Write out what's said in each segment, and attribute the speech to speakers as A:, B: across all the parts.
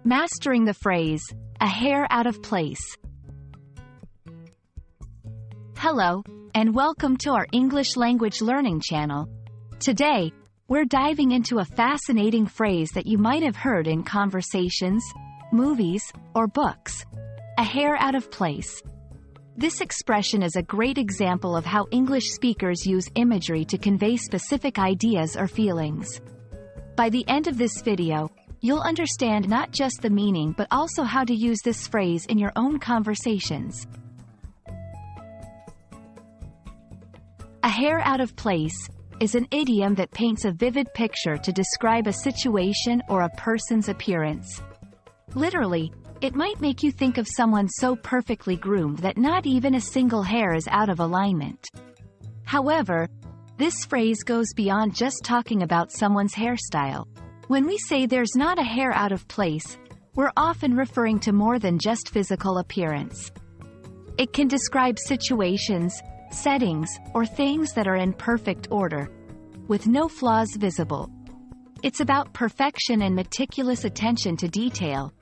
A: Mastering the phrase, a hair out of place. Hello, and welcome to our English language learning channel. Today, we're diving into a fascinating phrase that you might have heard in conversations, movies, or books. A hair out of place. This expression is a great example of how English speakers use imagery to convey specific ideas or feelings. By the end of this video, you'll understand not just the meaning but also how to use this phrase in your own conversations. A hair out of place is an idiom that paints a vivid picture to describe a situation or a person's appearance. Literally, it might make you think of someone so perfectly groomed that not even a single hair is out of alignment. However, this phrase goes beyond just talking about someone's hairstyle. When we say there's not a hair out of place, we're often referring to more than just physical appearance. It can describe situations, settings, or things that are in perfect order, with no flaws visible. It's about perfection and meticulous attention to detail,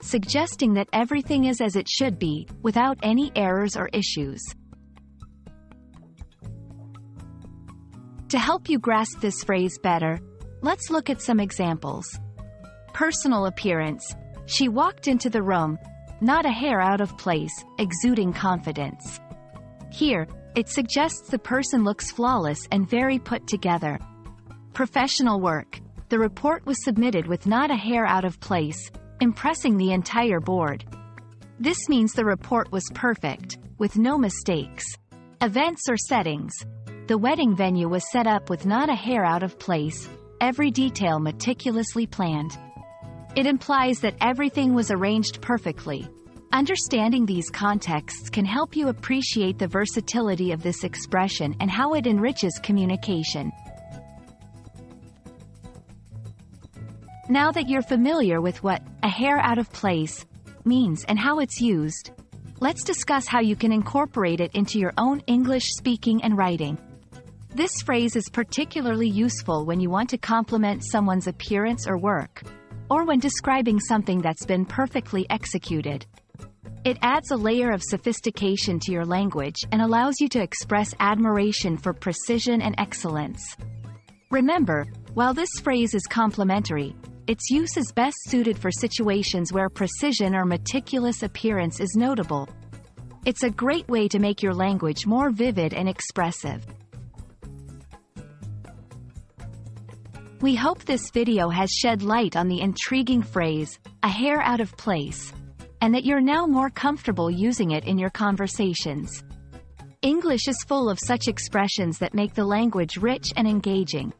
A: suggesting that everything is as it should be, without any errors or issues. To help you grasp this phrase better, let's look at some examples. Personal appearance. She walked into the room, not a hair out of place, exuding confidence. Here, it suggests the person looks flawless and very put together. Professional work. The report was submitted with not a hair out of place, impressing the entire board. This means the report was perfect, with no mistakes. Events or settings. The wedding venue was set up with not a hair out of place, every detail meticulously planned. It implies that everything was arranged perfectly. Understanding these contexts can help you appreciate the versatility of this expression and how it enriches communication. Now that you're familiar with what a hair out of place means and how it's used, let's discuss how you can incorporate it into your own English speaking and writing. This phrase is particularly useful when you want to compliment someone's appearance or work, or when describing something that's been perfectly executed. It adds a layer of sophistication to your language and allows you to express admiration for precision and excellence. Remember, while this phrase is complimentary, its use is best suited for situations where precision or meticulous appearance is notable. It's a great way to make your language more vivid and expressive. We hope this video has shed light on the intriguing phrase, a hair out of place, and that you're now more comfortable using it in your conversations. English is full of such expressions that make the language rich and engaging.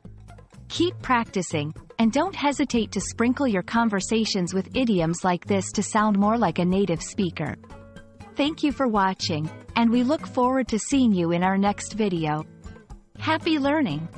A: Keep practicing, and don't hesitate to sprinkle your conversations with idioms like this to sound more like a native speaker. Thank you for watching, and we look forward to seeing you in our next video. Happy learning!